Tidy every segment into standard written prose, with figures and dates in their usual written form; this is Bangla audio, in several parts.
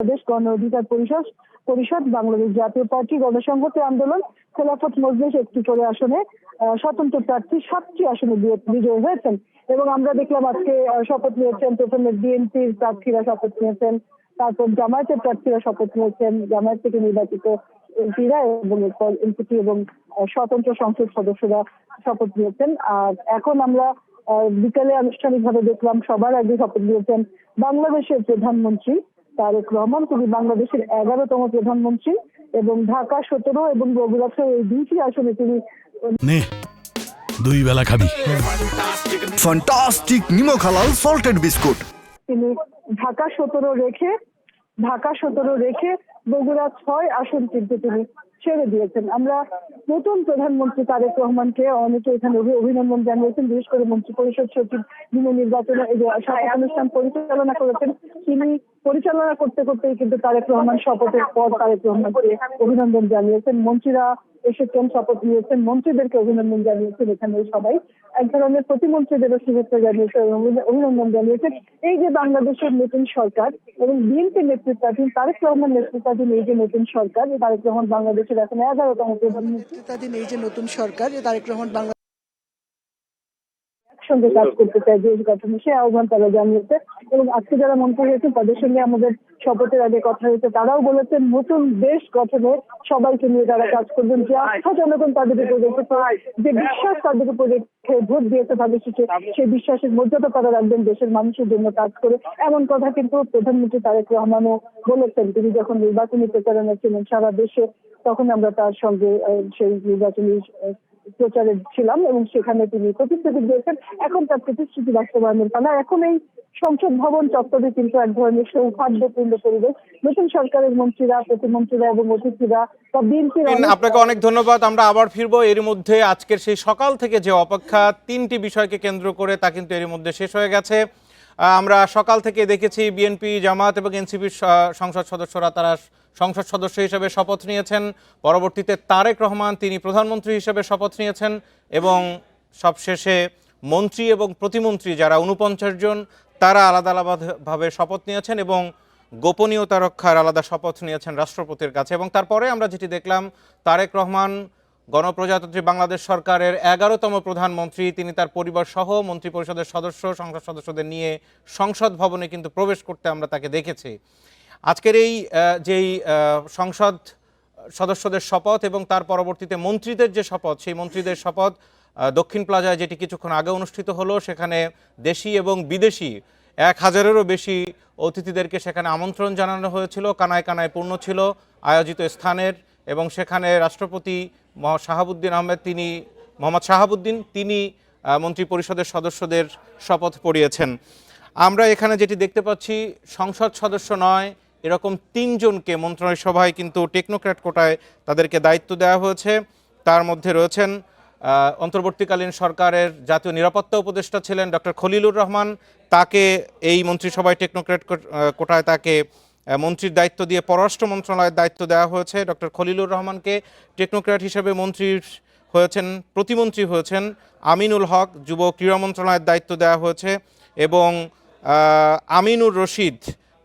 বাংলাদেশ গণ অধিকার পরিষদ, বাংলাদেশ জাতীয় পার্টি, গণসংহতি আন্দোলন, খেলাফত মজলিস একটি করে আসনে স্বতন্ত্র প্রার্থী 7টি আসনে বিজয়ী হয়েছেন। এবং আমরা দেখলাম আজকে শপথ নিয়েছেন প্রথমে বিএনপির প্রার্থীরা শপথ নিয়েছেন, তারপর জামায়াতের প্রার্থীরা শপথ নিয়েছেন, জামায়াত থেকে নির্বাচিত এমপিরা এবং এমপি এবং স্বতন্ত্র সংসদ সদস্যরা শপথ নিয়েছেন। আর এখন আমরা বিকালে আনুষ্ঠানিকভাবে দেখলাম সবার আগে শপথ নিয়েছেন বাংলাদেশের প্রধানমন্ত্রী তারেক রহমান। তিনি বাংলাদেশের 11তম প্রধানমন্ত্রী এবং ঢাকা 17 এবং বগুড়া এই দুইটি আসনে তিনি দুই বেলা খাবি ফ্যান্টাস্টিক নিমক হালাল সল্টেড বিস্কুট। তিনি ঢাকা 17 রেখে বগুড়া 6 আসন কিন্তু তিনি ছেড়ে দিয়েছেন। আমরা নতুন প্রধানমন্ত্রী তারেক রহমানকে অনেকে এখানে অভিনন্দন জানিয়েছেন, বিশেষ করে মন্ত্রী পরিষদ সচিব যিনি নির্বাচনে অনুষ্ঠান পরিচালনা করেছেন, তিনি পরিচালনা করতে করতেই কিন্তু তারেক রহমান শপথের পর তারেক রহমানকে অভিনন্দন জানিয়েছেন। মন্ত্রীরা এসেছেন, শপথ নিয়েছেন, মন্ত্রীদেরকে অভিনন্দন জানিয়েছেন। এখানে সবাই এক ধরনের প্রতিমন্ত্রীদেরও শুভেচ্ছা জানিয়েছেন, অভিনন্দন জানিয়েছেন। এই যে বাংলাদেশের নতুন সরকার এবং বিএনপি নেতৃত্বাধীন তারেক রহমান নেতৃত্বাধীন এই যে নতুন সরকার, তারেক রহমান বাংলাদেশের এখন 11তম প্রধানমন্ত্রী এই যে নতুন সরকার, তারেক রহমান সঙ্গে কাজ করতে চায় দেশ গঠনে, সে আহ্বান তারা জানিয়েছে। এবং আজকে যারা মন্ত্রী হয়েছেন তাদের সঙ্গে আমাদের শপথের আগে কথা হয়েছে, তারাও বলেছেন নতুন দেশ গঠনে সবাইকে নিয়ে তারা কাজ করবেন, যে আস্থা জনগণ তাদের উপর রেখেছে, যে বিশ্বাস তাদের উপর রেখে ভোট দিয়েছে তাদের শেষে, সেই বিশ্বাসের মর্যাদা তারা রাখবেন দেশের মানুষের জন্য কাজ করে। এমন কথা কিন্তু প্রধানমন্ত্রী তারেক রহমানও বলেছেন তিনি যখন নির্বাচনী প্রচারণা ছিলেন সারা দেশে, তখন আমরা তার সঙ্গে সেই নির্বাচনী প্রচারে ছিলাম এবং সেখানে তিনি প্রতিশ্রুতি দিয়েছেন। এখন তার প্রতিশ্রুতি বাস্তবায়নের পালা। এখন এই সংসদ ভবন চত্বরে কিন্তু এক ধরনের সৌহার্দ্যপূর্ণ পরিবেশ। নতুন সরকারের মন্ত্রীরা, প্রতিমন্ত্রীরা এবং অতিথিরা বা বিএনপির। আপনাকে অনেক ধন্যবাদ। আমরা আবার ফিরবো। এর মধ্যে আজকের সেই সকাল থেকে যে অপেক্ষা 3টি বিষয়কে কেন্দ্র করে, তা কিন্তু এর মধ্যে শেষ হয়ে গেছে। আমরা সকাল থেকে দেখেছি বিএনপি, জামাত এবং এনসিপির সংসদ সদস্যরা তারা সংসদ সদস্য হিসেবে শপথ নিয়েছেন। পরবর্তীতে তারেক রহমান তিনি প্রধানমন্ত্রী হিসেবে শপথ নিয়েছেন এবং সবশেষে মন্ত্রী এবং প্রতিমন্ত্রী যারা 49 জন তারা আলাদা আলাদাভাবে শপথ নিয়েছেন এবং গোপনীয়তা রক্ষার আলাদা শপথ নিয়েছেন রাষ্ট্রপতির কাছে। এবং তারপরে আমরা যেটি দেখলাম, তারেক রহমান গণপ্রজাতন্ত্রী বাংলাদেশ সরকারের 11তম প্রধানমন্ত্রী, তিনি তার পরিবার সহ মন্ত্রী পরিষদের সদস্য, সংসদ সদস্যদের নিয়ে সংসদ ভবনে কিন্তু প্রবেশ করতে আমরা তাকে দেখেছি। আজকের এই যেই সংসদ সদস্যদের শপথ এবং তার পরবর্তীতে মন্ত্রীদের যে শপথ, সেই মন্ত্রীদের শপথ দক্ষিণ প্লাজায় যেটি কিছুক্ষণ আগে অনুষ্ঠিত হলো, সেখানে দেশি এবং বিদেশি 1000-এরও বেশি অতিথিদেরকে সেখানে আমন্ত্রণ জানানো হয়েছিল। কানায় কানায় পূর্ণ ছিল আয়োজিত স্থানের এবং সেখানে রাষ্ট্রপতি মোহাম্মদ শাহাবুদ্দিন তিনি মন্ত্রী পরিষদের সদস্যদের শপথ পড়িয়েছেন। আমরা এখানে যেটি দেখতে পাচ্ছি, সংসদ সদস্য নয় এরকম 3 জনকে মন্ত্রিসভায় কিন্তু টেকনোক্র্যাট কোটায় তাদেরকে দায়িত্ব দেওয়া হয়েছে। তার মধ্যে রয়েছেন অন্তর্বর্তীকালীন সরকারের জাতীয় নিরাপত্তা উপদেষ্টা ছিলেন ডক্টর খলিলুর রহমান, তাকে এই মন্ত্রিসভায় টেকনোক্র্যাট কোটায় তাকে মন্ত্রীর দায়িত্ব দিয়ে পররাষ্ট্র মন্ত্রণালয়ের দায়িত্ব দেওয়া হয়েছে। ডক্টর খলিলুর রহমানকে টেকনোক্র্যাট হিসেবে প্রতিমন্ত্রী হয়েছেন আমিনুল হক, যুব ক্রীড়া মন্ত্রণালয়ের দায়িত্ব দেওয়া হয়েছে এবং আমিনুর রশিদ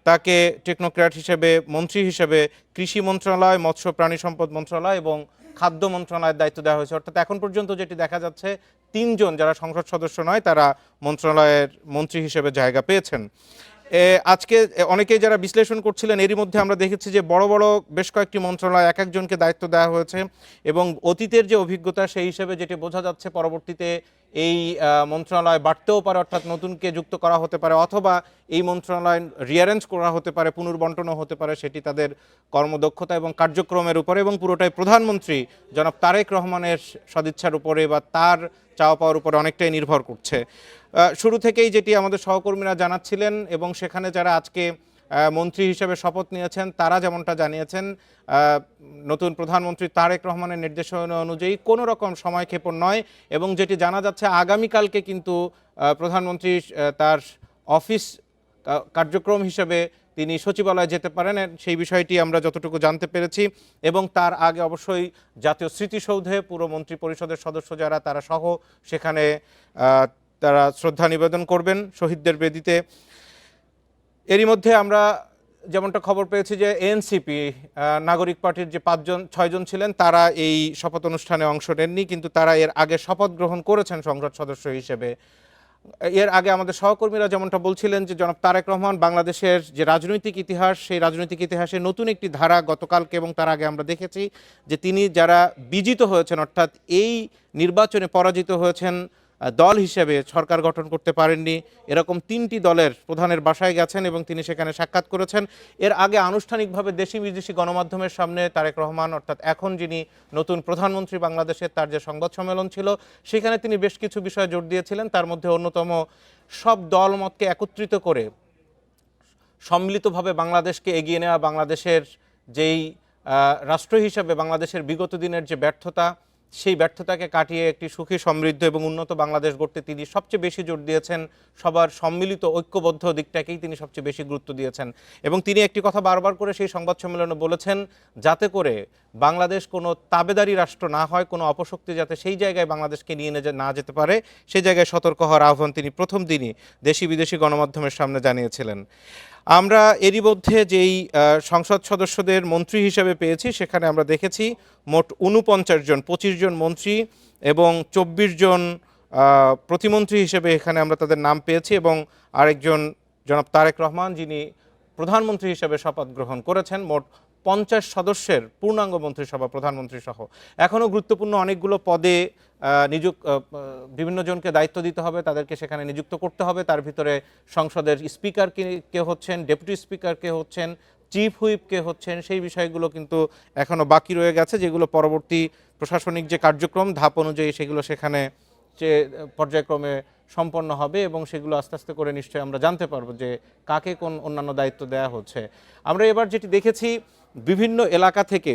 তাকে টেকনোক্র্যাট হিসেবে মন্ত্রী হিসেবে কৃষি মন্ত্রণালয়, মৎস্য প্রাণী সম্পদ মন্ত্রণালয় এবং খাদ্য মন্ত্রণালয়ের দায়িত্ব দেওয়া হয়েছে। অর্থাৎ এখন পর্যন্ত যেটি দেখা যাচ্ছে, 3 জন যারা সংসদ সদস্য নয় তারা মন্ত্রণালয়ের মন্ত্রী হিসেবে জায়গা পেয়েছেন। আজকে অনেকেই যারা বিশ্লেষণ করছিলেন, এরই মধ্যে আমরা দেখেছি যে বড় বড় বেশ কয়েকটি মন্ত্রণালয় এক একজনকে দায়িত্ব দেওয়া হয়েছে এবং অতীতের যে অভিজ্ঞতা সেই হিসেবে যেটি বোঝা যাচ্ছে, পরবর্তীতে এই মন্ত্রণালয় বাড়তেও পারে, অর্থাৎ নতুনকে যুক্ত করা হতে পারে অথবা এই মন্ত্রণালয় রিঅ্যারেঞ্জ করা হতে পারে, পুনর্বন্টনও হতে পারে। সেটি তাদের কর্মদক্ষতা এবং কার্যক্রমের উপরে এবং পুরোটাই প্রধানমন্ত্রী জনাব তারেক রহমানের সদিচ্ছার উপরে বা তার চাওয়া পাওয়ার উপরে অনেকটাই নির্ভর করছে। শুরু থেকেই যেটি আমাদের সহকর্মীরা জানাচ্ছিলেন এবং সেখানে যারা আজকে মন্ত্রী হিসেবে শপথ নিয়েছেন তারা যেমনটা জানিয়েছেন, নতুন প্রধানমন্ত্রী তারেক রহমানের নির্দেশনা অনুযায়ী কোনো রকম সময়ক্ষেপণ নয় এবং যেটি জানা যাচ্ছে আগামীকালকে কিন্তু প্রধানমন্ত্রী তার অফিস কার্যক্রম হিসেবে তিনি সচিবালয়ে যেতে পারেন, সেই বিষয়টি আমরা যতটুকু জানতে পেরেছি। এবং তার আগে অবশ্যই জাতীয় স্মৃতিসৌধে পুরো মন্ত্রী পরিষদের সদস্য যারা তারা সহ সেখানে তারা শ্রদ্ধা নিবেদন করবেন শহীদদের বেদিতে। এরই মধ্যে আমরা যেমনটা খবর পেয়েছি যে এনসিপি নাগরিক পার্টির যে 6জন ছিলেন তারা এই শপথ অনুষ্ঠানে অংশ নেননি, কিন্তু তারা এর আগে শপথ গ্রহণ করেছেন সংসদ সদস্য হিসেবে। এর আগে আমাদের সহকর্মীরা যেমনটা বলছিলেন যে জনাব তারেক রহমান বাংলাদেশের যে রাজনৈতিক ইতিহাস, সেই রাজনৈতিক ইতিহাসে নতুন একটি ধারা গতকালকে এবং তার আগে আমরা দেখেছি যে তিনি যারা বিজিত হয়েছেন, অর্থাৎ এই নির্বাচনে পরাজিত হয়েছেন, দল হিসেবে সরকার গঠন করতে পারেননি, এরকম 3টি দলের প্রধানের বাসায় গেছেন এবং তিনি সেখানে সাক্ষাৎ করেছেন। এর আগে আনুষ্ঠানিকভাবে দেশি বিদেশি গণমাধ্যমের সামনে তারেক রহমান, অর্থাৎ এখন যিনি নতুন প্রধানমন্ত্রী বাংলাদেশের, তার যে সংবাদ সম্মেলন ছিল সেখানে তিনি বেশ কিছু বিষয়ে জোর দিয়েছিলেন। তার মধ্যে অন্যতম সব দলমতকে একত্রিত করে সম্মিলিতভাবে বাংলাদেশকে এগিয়ে নেওয়া, বাংলাদেশের যেই রাষ্ট্র হিসাবে বাংলাদেশের বিগত দিনের যে ব্যর্থতা, সেই ব্যর্থতাকে কাটিয়ে একটি সুখী সমৃদ্ধ এবং উন্নত বাংলাদেশ গড়তে তিনি সবচেয়ে বেশি জোর দিয়েছেন। সবার সম্মিলিত ঐক্যবদ্ধ দিকটাকেই তিনি সবচেয়ে বেশি গুরুত্ব দিয়েছেন এবং তিনি একটি কথা বারবার করে সেই সংবাদ সম্মেলনে বলেছেন, যাতে করে বাংলাদেশ কোনো তাবেদারি রাষ্ট্র না হয়, কোনো অপশক্তি যাতে সেই জায়গায় বাংলাদেশকে নিয়ে না যেতে পারে, সেই জায়গায় সতর্ক হওয়ার আহ্বান তিনি প্রথম দিনই দেশি বিদেশি গণমাধ্যমের সামনে জানিয়েছিলেন। আমরা এরই মধ্যে যেই সংসদ সদস্যদের মন্ত্রী হিসেবে পেয়েছি সেখানে আমরা দেখেছি মোট 49 জন, 25 জন মন্ত্রী এবং 24 জন প্রতিমন্ত্রী হিসেবে এখানে আমরা তাদের নাম পেয়েছি এবং আরেকজন জনাব তারেক রহমান, যিনি প্রধানমন্ত্রী হিসেবে শপথ গ্রহণ করেছেন। মোট 50 সদস্যের পূর্ণাঙ্গ মন্ত্রিসভা, প্রধানমন্ত্রী সহ। এখনও গুরুত্বপূর্ণ অনেকগুলো পদে বিভিন্ন জনকে দায়িত্ব দিতে হবে, তাদেরকে সেখানে নিযুক্ত করতে হবে। তার ভিতরে সংসদের স্পিকার কে হচ্ছেন, ডেপুটি স্পিকার কে হচ্ছেন, চিফ হুইপ কে হচ্ছেন, সেই বিষয়গুলো কিন্তু এখনও বাকি রয়ে গেছে, যেগুলো পরবর্তী প্রশাসনিক যে কার্যক্রম ধাপ অনুযায়ী সেগুলো সেখানে যে পর্যায়ক্রমে সম্পন্ন হবে এবং সেগুলো আস্তে আস্তে করে নিশ্চয়ই আমরা জানতে পারবো যে কাকে কোন অন্যান্য দায়িত্ব দেওয়া হচ্ছে। আমরা এবার যেটি দেখেছি, বিভিন্ন এলাকা থেকে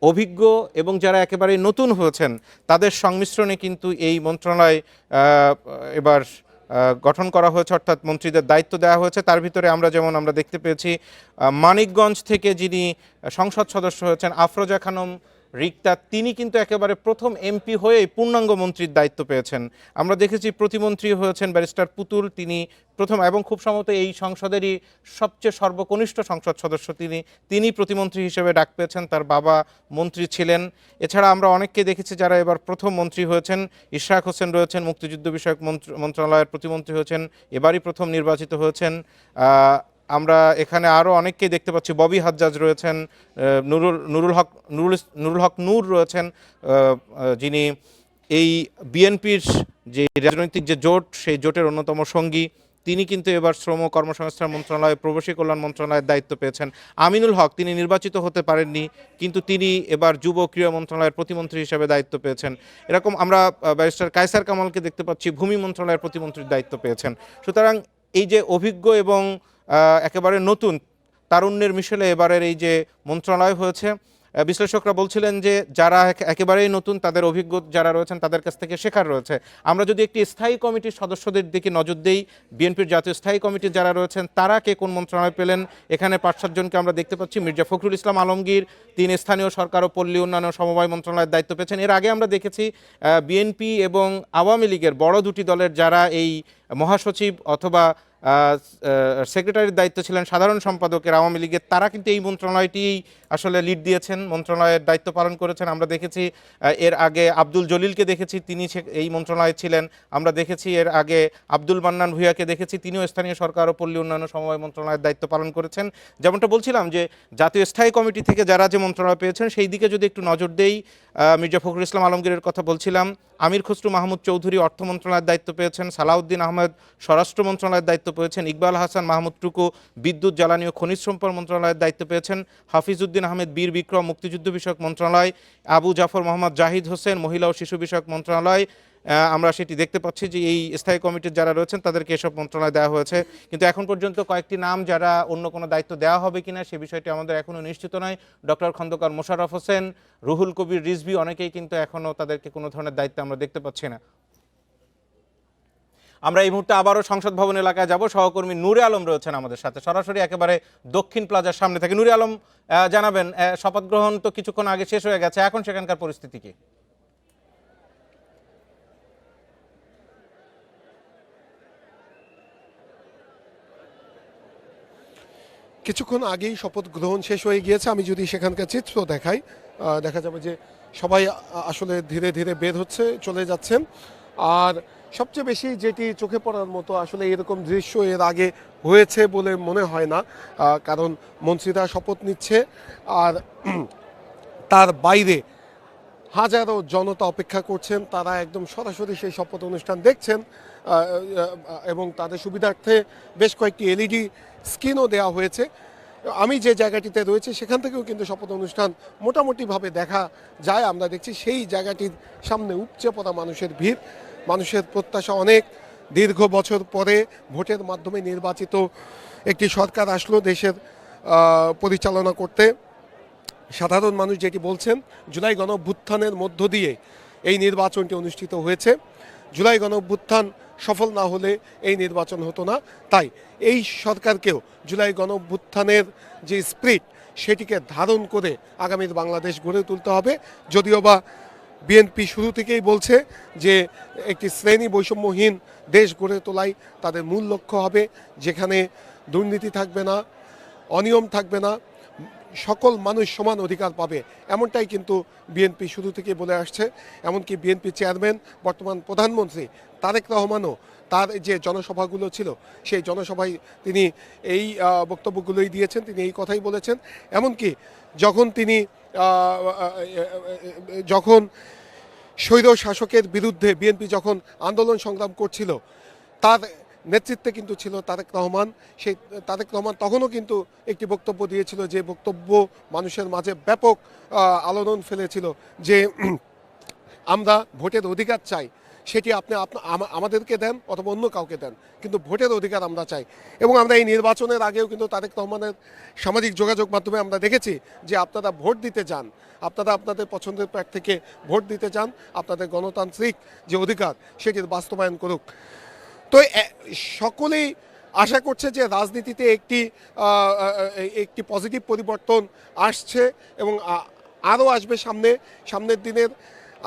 অভিজ্ঞ এবং যারা একেবারে নতুন হয়েছেন তাদের সংমিশ্রণে কিন্তু এই মন্ত্রণালয় এবার গঠন করা হয়েছে, অর্থাৎ মন্ত্রীদের দায়িত্ব দেওয়া হয়েছে। তার ভিতরে আমরা দেখতে পেয়েছি মানিকগঞ্জ থেকে যিনি সংসদ সদস্য হয়েছেন আফরোজা খানম রিক্তা, তিনি কিন্তু একেবারে প্রথম এমপি হয়ে পূর্ণাঙ্গ মন্ত্রীর দায়িত্ব পেয়েছেন। আমরা দেখেছি প্রতিমন্ত্রী হয়েছেন ব্যারিস্টার পুতুল, তিনি প্রথম এবং খুব সম্ভবত এই সংসদেরই সবচেয়ে সর্বকনিষ্ঠ সংসদ সদস্য তিনি প্রতিমন্ত্রী হিসেবে ডাক পেয়েছেন, তার বাবা মন্ত্রী ছিলেন। এছাড়া আমরা অনেককে দেখেছি যারা এবার প্রথম মন্ত্রী হয়েছেন। ইশরাক হোসেন রয়েছেন, মুক্তিযুদ্ধ বিষয়ক মন্ত্রণালয়ের প্রতিমন্ত্রী হয়েছেন, এবারই প্রথম নির্বাচিত হয়েছেন। আমরা এখানে আরও অনেককেই দেখতে পাচ্ছি, ববি হাজ্জাজ রয়েছেন, নুরুল হক নূর রয়েছেন, যিনি এই বিএনপির যে রাজনৈতিক যে জোট, সেই জোটের অন্যতম সঙ্গী। তিনি কিন্তু এবার শ্রম কর্মসংস্থান মন্ত্রণালয়, প্রবাসী কল্যাণ মন্ত্রণালয়ের দায়িত্ব পেয়েছেন। আমিনুল হক, তিনি নির্বাচিত হতে পারেননি, কিন্তু তিনি এবার যুব ক্রীড়া মন্ত্রণালয়ের প্রতিমন্ত্রী হিসেবে দায়িত্ব পেয়েছেন। এরকম আমরা ব্যারিস্টার কায়সার কামালকে দেখতে পাচ্ছি, ভূমি মন্ত্রণালয়ের প্রতিমন্ত্রীর দায়িত্ব পেয়েছেন। সুতরাং এই যে অভিজ্ঞ এবং একেবারে নতুন তারুণ্যের মিশেলে এবারের এই যে মন্ত্রণালয় হয়েছে, বিশ্লেষকরা বলছিলেন যে যারা একেবারেই নতুন, তাদের অভিজ্ঞ যারা রয়েছেন তাদের কাছ থেকে শেখার রয়েছে। আমরা যদি একটি স্থায়ী কমিটির সদস্যদের দিকে নজর দেই, বিএনপির জাতীয় স্থায়ী কমিটি যারা রয়েছেন তারা কে কোন মন্ত্রণালয় পেলেন, এখানে 5-7 জনকে আমরা দেখতে পাচ্ছি। মির্জা ফখরুল ইসলাম আলমগীর, তিনি স্থানীয় সরকার ও পল্লী উন্নয়ন সমবায় মন্ত্রণালয়ের দায়িত্ব পেয়েছেন। এর আগে আমরা দেখেছি বিএনপি এবং আওয়ামী লীগের বড় দুটি দলের যারা এই মহাসচিব অথবা সেক্রেটারির দায়িত্ব ছিলেন, সাধারণ সম্পাদকের আওয়ামী লীগের, তারা কিন্তু এই মন্ত্রণালয়টি আসলে লিড দিয়েছেন, মন্ত্রণালয়ের দায়িত্ব পালন করেছেন। আমরা দেখেছি এর আগে আব্দুল জলিলকে দেখেছি, তিনি এই মন্ত্রণালয়ে ছিলেন। আমরা দেখেছি এর আগে আব্দুল মান্নান ভূঁইয়াকে দেখেছি, তিনিও স্থানীয় সরকার ও পল্লী উন্নয়ন সমবায় মন্ত্রণালয়ের দায়িত্ব পালন করেছেন। যেমনটা বলছিলাম যে জাতীয় স্থায়ী কমিটি থেকে যারা যে মন্ত্রণালয় পেয়েছেন সেই দিকে যদি একটু নজর দেই, মির্জা ফখরুল ইসলাম আলমগীরের কথা বলছিলাম, আমির খসরু মাহমুদ চৌধুরী অর্থ মন্ত্রণালয়ের দায়িত্ব পেয়েছেন, সালাউদ্দিন আহমেদ স্বরাষ্ট্র মন্ত্রণালয়ের দায়িত্ব পেয়েছেন, ইকবাল হাসান মাহমুদ টুকু বিদ্যুৎ জ্বালানি ও খনিজ সম্পদ মন্ত্রণালয়ের দায়িত্ব পেয়েছেন, হাফিজউদ্দিন আহমেদ বীর বিক্রম মুক্তিযুদ্ধ বিষয়ক মন্ত্রণালয়, আবু জাফর মোহাম্মদ জাহিদ হোসেন মহিলা ও শিশু বিষয়ক মন্ত্রণালয়। আমরা সেটি দেখতে পাচ্ছি যে এই স্থায়ী কমিটির যারা রয়েছেন তাদেরকে এসব মন্ত্রণালয় দেওয়া হয়েছে, কিন্তু এখন পর্যন্ত কয়েকটি নাম যারা অন্য কোনো দায়িত্ব দেওয়া হবে কিনা সে বিষয়টি আমাদের এখনও নিশ্চিত নয়। ডক্টর খন্দকার মোশাররফ হোসেন, রুহুল কবির রিজভী, অনেকেই কিন্তু এখনও তাদেরকে কোনো ধরনের দায়িত্ব আমরা দেখতে পাচ্ছি না। আমরা এই মুহূর্তে আবারও সংসদ ভবন এলাকায় যাব, সহকর্মী নূরে আলম রয়েছেন আমাদের সাথে সরাসরি একেবারে দক্ষিণ প্লাজার সামনে থেকে। নূরে আলম, জানাবেন, শপথ গ্রহণ তো কিছুক্ষণ আগে শেষ হয়ে গেছে, এখন সেখানকার পরিস্থিতি কি? কিছুক্ষণ আগেই শপথ গ্রহণ শেষ হয়ে গিয়েছে। আমি যদি সেখানকার চিত্র দেখাই, দেখা যাবে যে সবাই আসলে ধীরে ধীরে বের হচ্ছে, চলে যাচ্ছেন। আর সবচেয়ে বেশি যেটি চোখে পড়ার মতো, আসলে এরকম দৃশ্য এর আগে হয়েছে বলে মনে হয় না, কারণ মন্ত্রীরা শপথ নিচ্ছে আর তার বাইরে হাজারো জনতা অপেক্ষা করছেন। তারা একদম সরাসরি সেই শপথ অনুষ্ঠান দেখছেন এবং তাদের সুবিধার্থে বেশ কয়েকটি এলইডি স্ক্রিনও দেওয়া হয়েছে। আমি যে জায়গাটিতে রয়েছে সেখান থেকেও কিন্তু শপথ অনুষ্ঠান মোটামুটিভাবে দেখা যায়। আমরা দেখছি সেই জায়গাটির সামনে উপচে পড়া মানুষের ভিড়। মানুষের প্রত্যাশা অনেক, দীর্ঘ বছর পরে ভোটের মাধ্যমে নির্বাচিত একটি সরকার আসলো দেশের পরিচালনা করতে। সাধারণ মানুষ যেটি বলছেন, জুলাই গণঅভ্যুত্থানের মধ্য দিয়ে এই নির্বাচনটি অনুষ্ঠিত হয়েছে। জুলাই গণঅভ্যুত্থান সফল না হলে এই নির্বাচন হতো না। তাই এই সরকারকেও জুলাই গণঅভ্যুত্থানের যে স্পিরিট সেটিকে ধারণ করে আগামীর বাংলাদেশ গড়ে তুলতে হবে। যদিও বা বিএনপি শুরু থেকেই বলছে যে একটি শ্রেণী বৈষম্যহীন দেশ গড়ে তোলাই তাদের মূল লক্ষ্য হবে, যেখানে দুর্নীতি থাকবে না, অনিয়ম থাকবে না, সকল মানুষ সমান অধিকার পাবে, এমনটাই কিন্তু বিএনপি শুরু থেকে বলে আসছে। এমনকি বিএনপি চেয়ারম্যান বর্তমান প্রধানমন্ত্রী তারেক রহমানও তার যে জনসভাগুলো ছিল সেই জনসভায় তিনি এই বক্তব্যগুলোই দিয়েছেন, তিনি এই কথাই বলেছেন। এমনকি যখন স্বৈর শাসকের বিরুদ্ধে বিএনপি যখন আন্দোলন সংগ্রাম করছিল, তার নেতৃত্বে কিন্তু ছিল তারেক রহমান। সেই তারেক রহমান তখনও কিন্তু একটি বক্তব্য দিয়েছিল, যে বক্তব্য মানুষের মাঝে ব্যাপক আলোড়ন ফেলেছিল, যে আমরা ভোটের অধিকার চাই, সেটি আপনি আমাদেরকে দেন অথবা অন্য কাউকে দেন, কিন্তু ভোটের অধিকার আমরা চাই। এবং আমরা এই নির্বাচনের আগেও কিন্তু তারেক রহমানের সামাজিক যোগাযোগ মাধ্যমে আমরা দেখেছি যে আপনারা ভোট দিতে যান, আপনারা আপনাদের পছন্দের প্রার্থীকে ভোট দিতে চান, আপনাদের গণতান্ত্রিক যে অধিকার সেটির বাস্তবায়ন করুক। তো সকলেই আশা করছে যে রাজনীতিতে একটি পজিটিভ পরিবর্তন আসছে এবং আরও আসবে সামনের দিনের।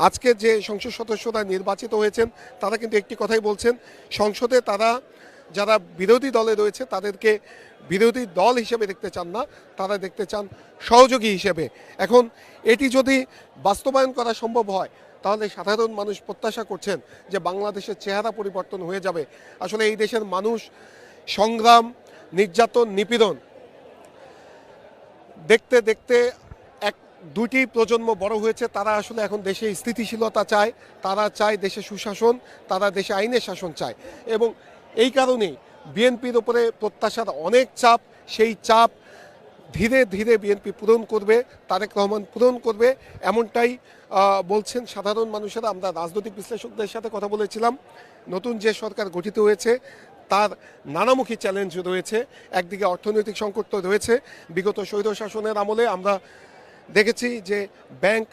আজকে যে সংসদ সদস্যরা নির্বাচিত হয়েছেন তারা কিন্তু একটি কথাই বলছেন, সংসদে তারা যারা বিরোধী দলে রয়েছে তাদেরকে বিরোধী দল হিসেবে দেখতে চান না, তারা দেখতে চান সহযোগী হিসেবে। এখন এটি যদি বাস্তবায়ন করা সম্ভব হয় তাহলে সাধারণ মানুষ প্রত্যাশা করছেন যে বাংলাদেশের চেহারা পরিবর্তন হয়ে যাবে। আসলে এই দেশের মানুষ সংগ্রাম, নির্যাতন, নিপীড়ন দেখতে দেখতে দুটি প্রজন্ম বড় হয়েছে। তারা আসলে এখন দেশে স্থিতিশীলতা চায়, তারা চায় দেশে সুশাসন, তারা দেশে আইনের শাসন চায়। এবং এই কারণেই বিএনপির উপরে প্রত্যাশার অনেক চাপ, সেই চাপ ধীরে ধীরে বিএনপি পূরণ করবে, তারেক রহমান পূরণ করবে, এমনটাই বলছেন সাধারণ মানুষেরা। আমরা রাজনৈতিক বিশ্লেষকদের সাথে কথা বলেছিলাম। নতুন যে সরকার গঠিত হয়েছে তার নানামুখী চ্যালেঞ্জ রয়েছে। একদিকে অর্থনৈতিক সংকট তো রয়েছে। বিগত স্বৈর শাসনের আমলে আমরা দেখেছি যে ব্যাংক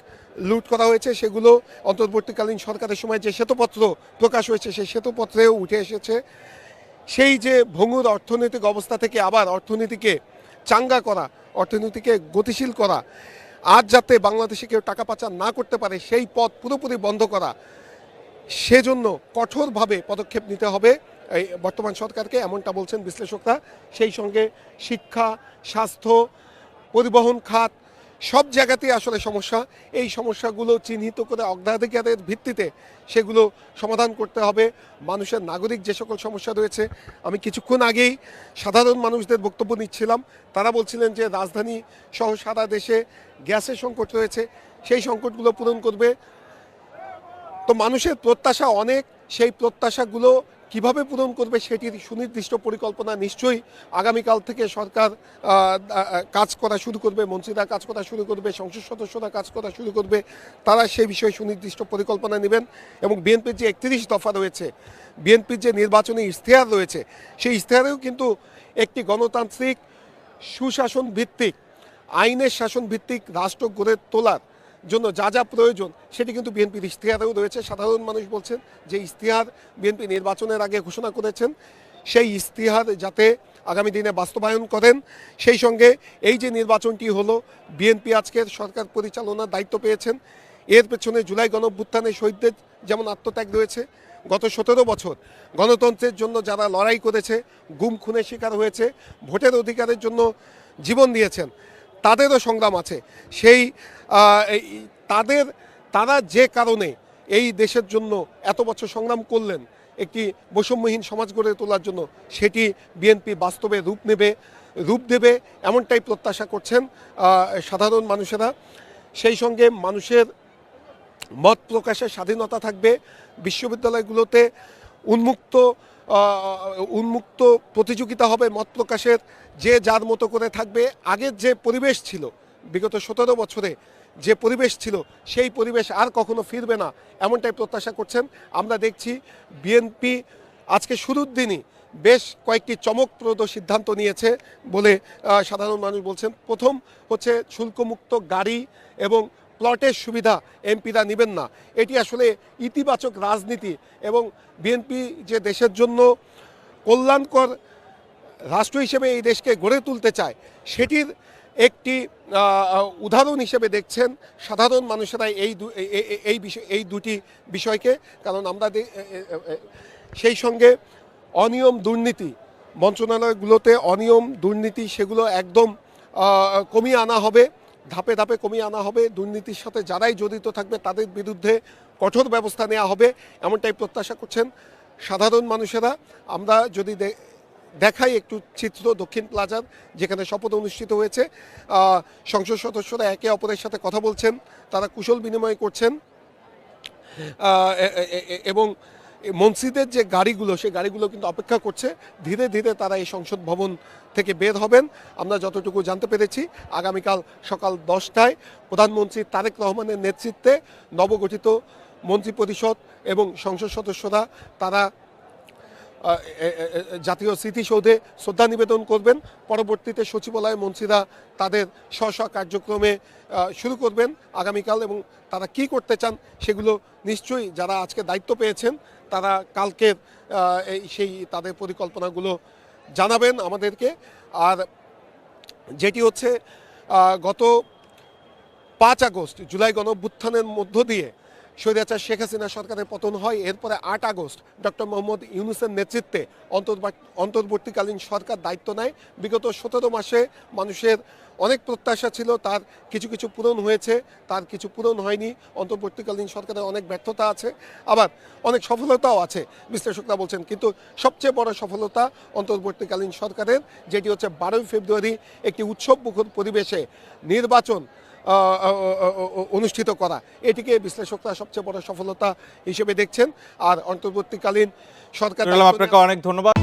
লুট করা হয়েছে, সেগুলো অন্তর্বর্তীকালীন সরকারের সময় যে শ্বেতপত্র প্রকাশ হয়েছে সেই শ্বেতপত্রেও উঠে এসেছে। সেই যে ভঙ্গুর অর্থনৈতিক অবস্থা থেকে আবার অর্থনীতিকে চাঙ্গা করা, অর্থনীতিকে গতিশীল করা, আজ যাতে বাংলাদেশে কেউ টাকা পাচার না করতে পারে সেই পথ পুরোপুরি বন্ধ করা, সেজন্য কঠোরভাবে পদক্ষেপ নিতে হবে এই বর্তমান সরকারকে, এমনটা বলছেন বিশ্লেষকরা। সেই সঙ্গে শিক্ষা, স্বাস্থ্য, পরিবহন খাত সব জায়গাতেই আসলে সমস্যা। এই সমস্যাগুলো চিহ্নিত করে অগ্রাধিকারের ভিত্তিতে সেগুলো সমাধান করতে হবে। মানুষের নাগরিক যে সকল সমস্যা রয়েছে, আমি কিছুক্ষণ আগেই সাধারণ মানুষদের বক্তব্য নিচ্ছিলাম, তারা বলছিলেন যে রাজধানী সহ সারা দেশে গ্যাসের সংকট রয়েছে, সেই সংকটগুলো পূরণ করবে। তো মানুষের প্রত্যাশা অনেক, সেই প্রত্যাশাগুলো কিভাবে পূরণ করবে সেটির সুনির্দিষ্ট পরিকল্পনা নিশ্চয়ই আগামীকাল থেকে সরকার কাজ করা শুরু করবে, মন্ত্রীরা কাজ করা শুরু করবে, সংসদ সদস্যরা কাজ করা শুরু করবে। তারা সেই বিষয়ে সুনির্দিষ্ট পরিকল্পনা নেবেন এবং বিএনপির যে 31 দফা রয়েছে, বিএনপির যে নির্বাচনী ইশতেহার রয়েছে, সেই ইশতেহারেও কিন্তু একটি গণতান্ত্রিক সুশাসন ভিত্তিক, আইনের শাসন ভিত্তিক রাষ্ট্র গড়ে তোলার জন্য যা যা প্রয়োজন সেটি কিন্তু বিএনপির ইশতেহারেও রয়েছে। সাধারণ মানুষ বলছেন যে ইশতেহার বিএনপি নির্বাচনের আগে ঘোষণা করেছেন, সেই ইশতেহার যাতে আগামী দিনে বাস্তবায়ন করেন। সেই সঙ্গে এই যে নির্বাচনটি হলো, বিএনপি আজকের সরকার পরিচালনার দায়িত্ব পেয়েছেন, এর পেছনে জুলাই গণঅভ্যুত্থানে শহীদদের যেমন আত্মত্যাগ রয়েছে, গত 17 বছর গণতন্ত্রের জন্য যারা লড়াই করেছে, গুম খুনের শিকার হয়েছে, ভোটের অধিকারের জন্য জীবন দিয়েছেন, তাদেরও সংগ্রাম আছে। সেই তারা যে কারণে এই দেশের জন্য এত বছর সংগ্রাম করলেন, একটি বৈষম্যহীন সমাজ গড়ে তোলার জন্য, সেটি বিএনপি বাস্তবে রূপ দেবে এমনটাই প্রত্যাশা করছেন সাধারণ মানুষেরা। সেই সঙ্গে মানুষের মত প্রকাশের স্বাধীনতা থাকবে, বিশ্ববিদ্যালয়গুলোতে উন্মুক্ত প্রতিযোগিতা হবে মত প্রকাশের, যে যার মতো করে থাকবে। আগের যে পরিবেশ ছিল, বিগত 17 বছরে যে পরিবেশ ছিল, সেই পরিবেশ আর কখনো ফিরবে না এমনটাই প্রত্যাশা করছেন। আমরা দেখছি বিএনপি আজকে শুরুর দিনই বেশ কয়েকটি চমকপ্রদ সিদ্ধান্ত নিয়েছে বলে সাধারণ মানুষ বলছেন। প্রথম হচ্ছে শুল্কমুক্ত গাড়ি এবং প্লটের সুবিধা এমপিরা নেবেন না। এটি আসলে ইতিবাচক রাজনীতি এবং বিএনপি যে দেশের জন্য কল্যাণকর রাষ্ট্র হিসেবে এই দেশকে গড়ে তুলতে চায়, সেটির একটি উদাহরণ হিসেবে দেখছেন সাধারণ মানুষেরা এই দুটি বিষয়কে। কারণ আমরা সেই সঙ্গে অনিয়ম দুর্নীতি, মন্ত্রণালয়গুলোতে অনিয়ম দুর্নীতি, সেগুলো একদম কমিয়ে আনা হবে, ধাপে ধাপে কমিয়ে আনা হবে। দুর্নীতির সাথে যারাই জড়িত থাকবে তাদের বিরুদ্ধে কঠোর ব্যবস্থা নেওয়া হবে এমনটাই প্রত্যাশা করছেন সাধারণ মানুষেরা। আমরা যদি দেখাই একটু চিত্র দক্ষিণ প্লাজার, যেখানে শপথ অনুষ্ঠিত হয়েছে, সংসদ সদস্যরা একে অপরের সাথে কথা বলছেন, তারা কুশল বিনিময় করছেন এবং মন্ত্রীদের যে গাড়িগুলো, সেই গাড়িগুলো কিন্তু অপেক্ষা করছে। ধীরে ধীরে তারা এই সংসদ ভবন থেকে বের হবেন। আমরা যতটুকু জানতে পেরেছি, আগামীকাল সকাল 10টায় প্রধানমন্ত্রী তারেক রহমানের নেতৃত্বে নবগঠিত মন্ত্রিপরিষদ এবং সংসদ সদস্যরা তারা জাতীয় স্মৃতিসৌধে শ্রদ্ধা নিবেদন করবেন। পরবর্তীতে সচিবালয়ে মন্ত্রীরা তাদের স্ব কার্যক্রমে শুরু করবেন আগামীকাল, এবং তারা কি করতে চান সেগুলো নিশ্চয়ই যারা আজকে দায়িত্ব পেয়েছেন তারা কালকে সেই তাদের পরিকল্পনাগুলো জানাবেন আমাদেরকে। আর যেটি হচ্ছে গত 5 আগস্ট জুলাই গণঅভ্যুত্থানের মধ্য দিয়ে স্বৈরাচার শেখ হাসিনা সরকারের পতন হয়। এরপরে 8 আগস্ট ডক্টর মোহাম্মদ ইউনূসের নেতৃত্বে অন্তর্বর্তীকালীন সরকার দায়িত্ব নেয়। বিগত 17 মাসে মানুষের অনেক প্রত্যাশা ছিল, তার কিছু কিছু পূরণ হয়েছে, তার কিছু পূরণ হয়নি। অন্তর্বর্তীকালীন সরকারের অনেক ব্যর্থতা আছে, আবার অনেক সফলতাও আছে বিশ্লেষকরা বলছেন। কিন্তু সবচেয়ে বড় সফলতা অন্তর্বর্তীকালীন সরকারের, যেটি হচ্ছে 12 ফেব্রুয়ারি একটি উৎসবমুখর পরিবেশে নির্বাচন অনুষ্ঠিত করা। এটিকে বিশ্লেষকরা সবচেয়ে বড় সফলতা হিসেবে দেখছেন। আর অন্তর্বর্তীকালীন সরকার, আপনাকে অনেক ধন্যবাদ।